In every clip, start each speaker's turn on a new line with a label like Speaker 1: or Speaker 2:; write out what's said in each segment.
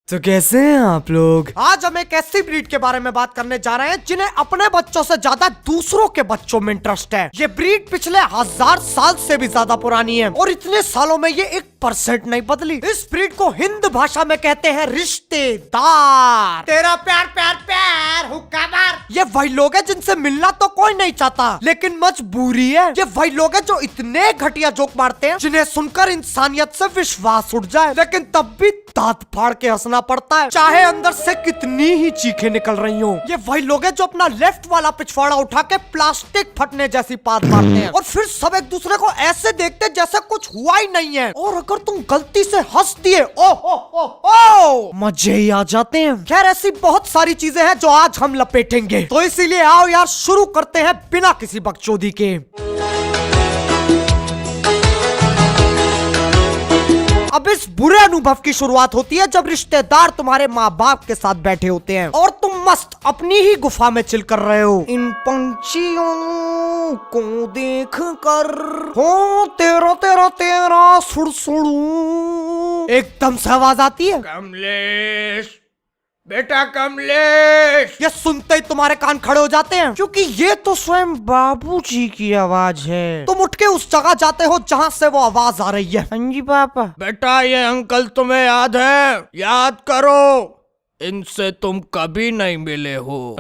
Speaker 1: तो कैसे हैं आप लोग?
Speaker 2: आज हम एक ऐसी ब्रीड के बारे में बात करने जा रहे हैं जिन्हें अपने बच्चों से ज्यादा दूसरों के बच्चों में इंटरेस्ट है। ये ब्रीड पिछले 1000 साल से भी ज्यादा पुरानी है और इतने सालों में ये 1% नहीं बदली। इस ब्रीड को हिंद भाषा में कहते हैं रिश्तेदार। तेरा प्यार प्यार प्यार हुक्का मार। ये वही लोग हैं जिनसे मिलना तो कोई नहीं चाहता, लेकिन मजबूरी है। ये वही लोग हैं जो इतने घटिया जोक मारते हैं जिन्हें सुनकर इंसानियत से विश्वास उठ जाए, लेकिन तब भी दांत फाड़ के हंसना पड़ता है, चाहे अंदर से कितनी ही चीखें निकल रही हो। ये वही लोग हैं जो अपना लेफ्ट वाला पिछवाड़ा उठा के प्लास्टिक फटने जैसी बात मारते हैं और फिर सब एक दूसरे को ऐसे देखते जैसे कुछ हुआ ही नहीं है। और अगर तुम गलती से हंस दिए, ओ मजे ही आ जाते हैं। खैर, ऐसी बहुत सारी चीजें हैं जो आज हम लपेटेंगे, तो इसीलिए आओ यार शुरू करते हैं बिना किसी बकचोदी के। अब इस बुरे अनुभव की शुरुआत होती है जब रिश्तेदार तुम्हारे माँ बाप के साथ बैठे होते हैं और तुम मस्त अपनी ही गुफा में चिल कर रहे हो। इन पंछियों को देख कर हो तेरा तेरा तेरा सुड़सुड़ू, एकदम से आवाज आती है, कमलेश बेटा कमलेश। ये सुनते ही तुम्हारे कान खड़े हो जाते हैं, क्योंकि ये तो स्वयं बाबूजी की आवाज है। तुम उठ के उस जगह जाते हो जहाँ से वो आवाज आ रही है। हाँ जी पापा। बेटा, ये अंकल तुम्हें याद है? याद करो, इनसे तुम कभी नहीं मिले हो।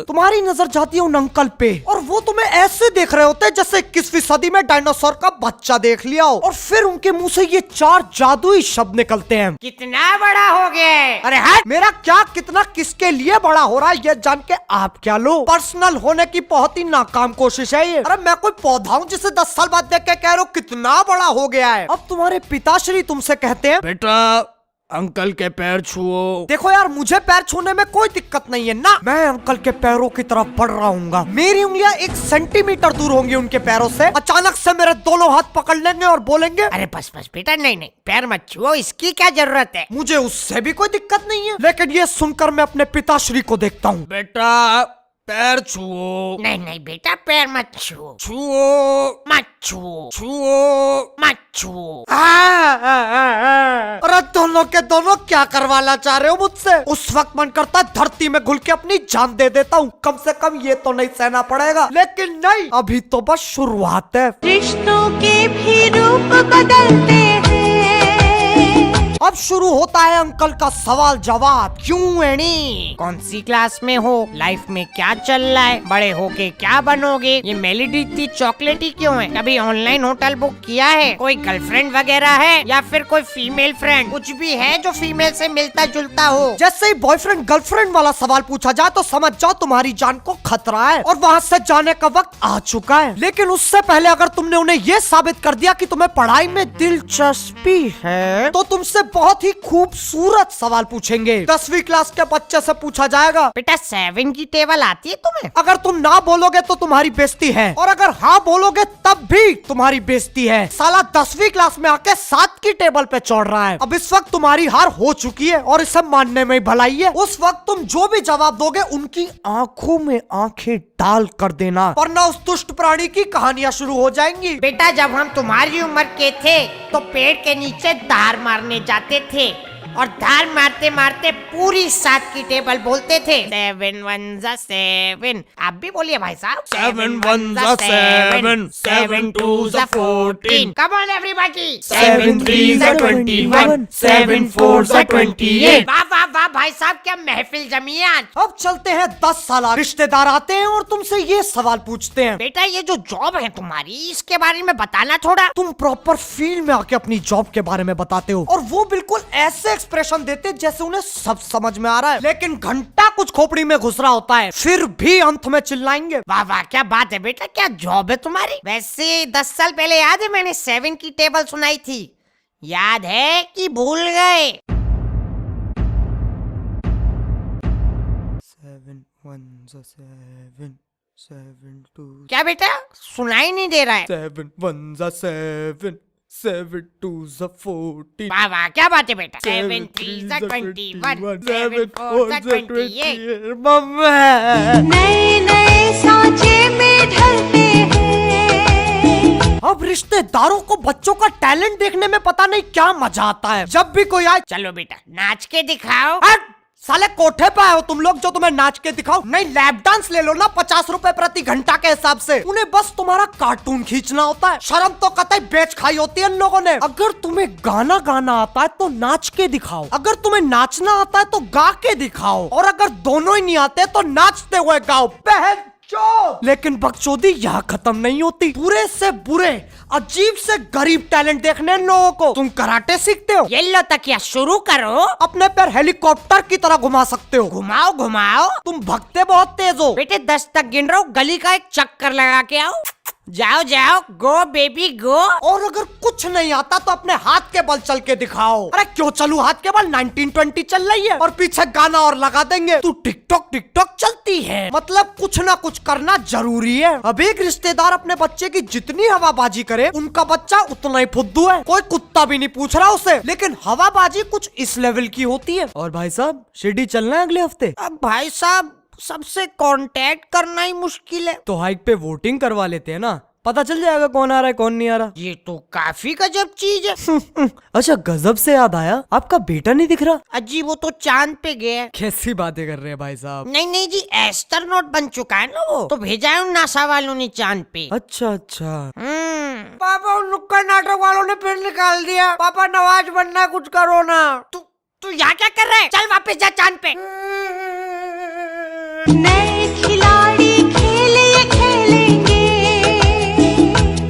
Speaker 2: तुम्हारी नजर जाती है उन अंकल पे और वो तुम्हें ऐसे देख रहे होते हैं जैसे 21वीं सदी में डायनासोर का बच्चा देख लिया हो। और फिर उनके मुंह से ये 4 जादुई शब्द निकलते हैं, कितना बड़ा हो गया। अरे है मेरा क्या कितना किसके लिए बड़ा हो रहा है ये जान के आप क्या लो। पर्सनल होने की बहुत ही नाकाम कोशिश है ये। अरे मैं कोई पौधा हूँ जिसे 10 साल बाद देख के कह रहे हो कितना बड़ा हो गया है। अब तुम्हारे पिताश्री तुमसे कहते हैं, बेटा अंकल के पैर छुओ। देखो यार, मुझे पैर छूने में कोई दिक्कत नहीं है ना, मैं अंकल के पैरों की तरफ बढ़ रहा हूँ। मेरी उंगलियां 1 सेंटीमीटर दूर होंगी उनके पैरों से। अचानक से मेरे दोनों हाथ पकड़ लेंगे और बोलेंगे, अरे बस बस बेटा, नहीं नहीं पैर मत छुओ, इसकी क्या जरूरत है। मुझे उससे भी कोई दिक्कत नहीं है, लेकिन ये सुनकर मैं अपने पिताश्री को देखता हूँ, बेटा पैर छुओ। नहीं नहीं बेटा, पैर मत छुओ। छुओ मत छुओ। छुओ मत छुओ। अरे दोनों के दोनों क्या करवाना चाह रहे हो मुझसे? उस वक्त मन करता धरती में घुल के अपनी जान दे देता हूँ, कम से कम ये तो नहीं सहना पड़ेगा। लेकिन नहीं, अभी तो बस शुरुआत है।
Speaker 3: रिश्तों के भी रूप बदलते हैं।
Speaker 2: अब शुरू होता है अंकल का सवाल जवाब। क्यों एनी? कौन सी क्लास में हो? लाइफ में क्या चल रहा है? बड़े होके क्या बनोगे? ये मेलेडी इतनी चॉकलेटी क्यों है? कभी ऑनलाइन होटल बुक किया है? कोई गर्लफ्रेंड वगैरह है या फिर कोई फीमेल फ्रेंड? कुछ भी है जो फीमेल से मिलता जुलता हो? जैसे ही बॉयफ्रेंड गर्लफ्रेंड वाला सवाल पूछा जाए तो समझ जाओ तुम्हारी जान को खतरा है और वहाँ से जाने का वक्त आ चुका है। लेकिन उससे पहले अगर तुमने उन्हें ये साबित कर दिया कि तुम्हें पढ़ाई में दिलचस्पी है, तो तुमसे बहुत ही खूबसूरत सवाल पूछेंगे। 10वीं क्लास के बच्चे से पूछा जाएगा, बेटा 7 की टेबल आती है तुम्हें? अगर तुम ना बोलोगे तो तुम्हारी बेइज्जती है, और अगर हाँ बोलोगे तब भी तुम्हारी बेइज्जती है। साला 10वीं क्लास में आके 7 की टेबल पे चढ़ रहा है। अब इस वक्त तुम्हारी हार हो चुकी है और इसे मानने में ही भलाई है। उस वक्त तुम जो भी जवाब दोगे उनकी आंखों में आंखें डाल कर देना, वरना उस दुष्ट प्राणी की कहानियां शुरू हो जाएंगी। बेटा, जब हम तुम्हारी उम्र के थे तो पेड़ के नीचे धार मारने जाते थे और धार मारते मारते पूरी 7 की टेबल बोलते थे। 7 1 7। आप भी बोलिए भाई साहब। 7 1 7, 7 2 14। Come on everybody। 7 3 21, 7 4 28। वाह वाह वाह भाई साहब, क्या महफिल जमी है आज। अब चलते हैं 10 साल। रिश्तेदार आते हैं और तुमसे ये सवाल पूछते हैं, बेटा ये जो जॉब है तुम्हारी, इसके बारे में बताना थोड़ा। तुम प्रॉपर फील्ड में आके अपनी जॉब के बारे में बताते हो और वो बिल्कुल ऐसे एक्सप्रेशन देते जैसे उन्हें सब समझ में आ रहा है, लेकिन घंटा कुछ खोपड़ी में घुस रहा होता है, फिर भी अंत में चिल्लाएंगे, वाह वाह क्या बात है बेटा, क्या जॉब है तुम्हारी। वैसे 10 साल पहले याद है मैंने 7 की टेबल सुनाई थी, याद है कि भूल गए? 7 1 7 7 2। क्या बेटा सुनाई नहीं दे रहा है? 7 1 7, 7 2 14। वाह वाह क्या बात है बेटा। 7 3 21, 7 4 28। मम्मा नए नए सांचे में ढलते हैं। अब रिश्तेदारों को बच्चों का टैलेंट देखने में पता नहीं क्या मजा आता है। जब भी कोई आए, चलो बेटा नाच के दिखाओ। साले कोठे पे आए हो तुम लोग जो तुम्हें नाच के दिखाओ? नहीं, लैप डांस ले लो ना 50 रुपए प्रति घंटा के हिसाब से। उन्हें बस तुम्हारा कार्टून खींचना होता है। शर्म तो कतई बेच खाई होती है इन लोगों ने। अगर तुम्हें गाना गाना आता है तो नाच के दिखाओ, अगर तुम्हें नाचना आता है तो गा के दिखाओ, और अगर दोनों ही नहीं आते तो नाचते हुए गाओ। बहन लेकिन बकचोदी यहाँ खत्म नहीं होती। बुरे से बुरे, अजीब से गरीब टैलेंट देखने इन लोगों को। तुम कराटे सीखते हो, ये लो तकिया शुरू करो। अपने पैर हेलीकॉप्टर की तरह घुमा सकते हो, घुमाओ घुमाओ। तुम भगते बहुत तेज हो बेटे, 10 तक गिन रहा हूँ, गली का एक चक्कर लगा के आओ। जाओ जाओ, गो बेबी गो। और अगर कुछ नहीं आता तो अपने हाथ के बल चल के दिखाओ। अरे क्यों चलूं हाथ के बल, 1920 चल रही है और पीछे गाना और लगा देंगे। तू टिकटॉक टिकटॉक चलती है, मतलब कुछ ना कुछ करना जरूरी है। अब एक रिश्तेदार अपने बच्चे की जितनी हवाबाजी करे, उनका बच्चा उतना ही फुद्दू है। कोई कुत्ता भी नहीं पूछ रहा उसे, लेकिन हवाबाजी कुछ इस लेवल की होती है।
Speaker 1: और भाई साहब शिरडी चलना है अगले हफ्ते?
Speaker 2: अब भाई साहब सबसे कांटेक्ट करना ही मुश्किल है।
Speaker 1: तो हाइक पे वोटिंग करवा लेते हैं ना, पता चल जाएगा कौन आ रहा है कौन नहीं आ रहा।
Speaker 2: ये तो काफी गजब चीज है।
Speaker 1: अच्छा, गजब से याद आया, आपका बेटा नहीं दिख रहा?
Speaker 2: अजी वो तो चांद पे गया है।
Speaker 1: कैसी बातें कर रहे हैं भाई साहब?
Speaker 2: नहीं नहीं जी, एस्ट्रोनॉट बन चुका है ना वो, तो भेजा है उन नासा वालों ने चांद पे।
Speaker 1: अच्छा अच्छा।
Speaker 2: पापा उन नुक्कड़ नाटक वालों ने फिर निकाल दिया। पापा नवाज बनना, कुछ करो ना। तू यहाँ क्या कर रहा है? चल वापस जा चांद पे।
Speaker 3: नए खिलाड़ी खेले खेलेंगे।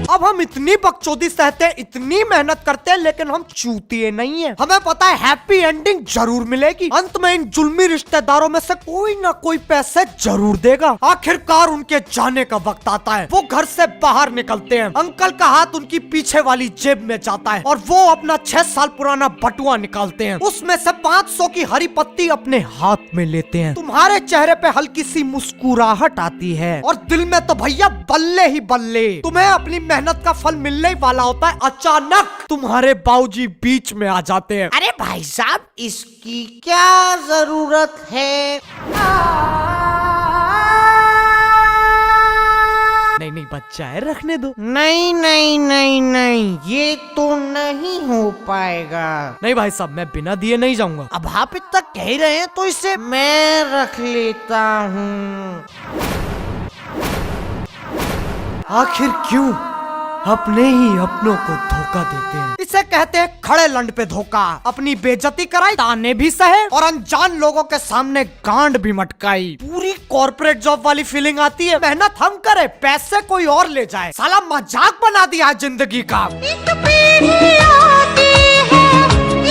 Speaker 2: अब हम इतनी बकचोदी सहते हैं, इतनी मेहनत करते हैं, लेकिन हम चूतिए नहीं है। हमें पता है हैप्पी एंडिंग जरूर मिलेगी। अंत में इन जुल्मी रिश्तेदारों में से कोई ना कोई पैसे जरूर देगा। आखिरकार उनके जाने का वक्त आता है। वो घर से बाहर निकलते हैं, अंकल का हाथ उनकी पीछे वाली जेब में जाता है और वो अपना 6 साल पुराना बटुआ निकालते हैं। उसमें से 500 की हरी पत्ती अपने हाथ में लेते हैं। तुम्हारे चेहरे पे हल्की सी मुस्कुराहट आती है और दिल में तो भैया बल्ले ही बल्ले। तुम्हें अपनी मेहनत का फल मिलने ही वाला होता है। अचानक तुम्हारे बाबूजी बीच में आ जाते हैं। अरे भाई साहब, इसकी क्या जरूरत है?
Speaker 1: नहीं नहीं, बच्चा है, रखने दो।
Speaker 2: नहीं नहीं नहीं नहीं, ये तो नहीं हो पाएगा।
Speaker 1: नहीं भाई साहब, मैं बिना दिए नहीं जाऊंगा।
Speaker 2: अब आप इतना कह ही रहे हैं तो इसे मैं रख लेता हूँ।
Speaker 1: आखिर क्यों अपने ही अपनों को धोखा देते हैं?
Speaker 2: इसे कहते हैं खड़े लंड पे धोखा। अपनी बेइज्जती कराई, ताने भी सहे और अनजान लोगों के सामने गांड भी मटकाई। पूरी कॉर्पोरेट जॉब वाली फीलिंग आती है। मेहनत हम करें, पैसे कोई और ले जाए। साला मजाक बना दिया है जिंदगी का।
Speaker 3: एक पीढ़ी आती है,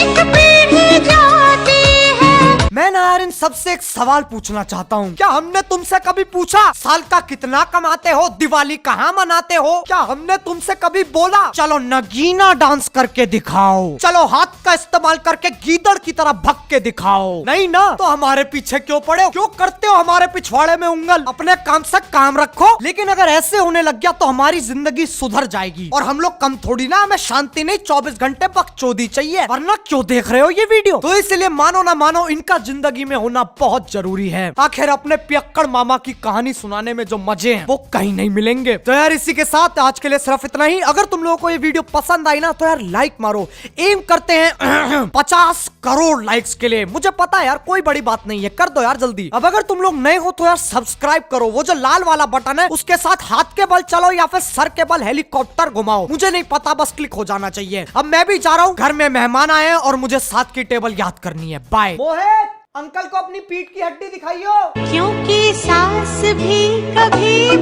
Speaker 3: एक पीढ़ी जाती है।
Speaker 2: मैं ना यार इन सबसे एक सवाल पूछना चाहता हूँ। क्या हमने तुमसे कभी पूछा साल का कितना कमाते हो, दिवाली कहाँ मनाते हो? क्या हमने तुमसे कभी बोला चलो नगीना डांस करके दिखाओ, चलो हाथ का इस्तेमाल करके गीदड़ की तरह भग के दिखाओ? नहीं ना, तो हमारे पीछे क्यों पड़े हो? क्यों करते हो हमारे पिछवाड़े में उंगल? अपने काम से काम रखो। लेकिन अगर ऐसे होने लग गया तो हमारी जिंदगी सुधर जाएगी। और हम लोग कम थोड़ी ना, हमें शांति नहीं 24 घंटे बकचोदी चाहिए। वरना क्यों देख रहे हो ये वीडियो? तो इसलिए मानो ना मानो, इनका जिंदगी में होना बहुत जरूरी है। आखिर अपने पियक्कड़ मामा की कहानी सुनाने में जो मजे हैं वो कहीं नहीं मिलेंगे। तो यार इसी के साथ आज के लिए सिर्फ इतना ही। अगर तुम लोगों को ये वीडियो पसंद आई ना तो यार लाइक मारो। एम करते हैं 50 करोड़ लाइक्स के लिए। मुझे पता है यार कोई बड़ी बात नहीं है, कर दो यार जल्दी। अब अगर तुम लोग नए हो तो यार सब्सक्राइब करो। वो जो लाल वाला बटन है उसके साथ हाथ के बल चलो या फिर सर के बल हेलीकॉप्टर घुमाओ, मुझे नहीं पता, बस क्लिक हो जाना चाहिए। अब मैं भी जा रहा हूँ, घर में मेहमान आए हैं और मुझे 7 की टेबल याद करनी है। बाय। मोहित, अंकल को अपनी पीठ की हड्डी दिखाइयो।
Speaker 3: क्योंकि सास भी कभी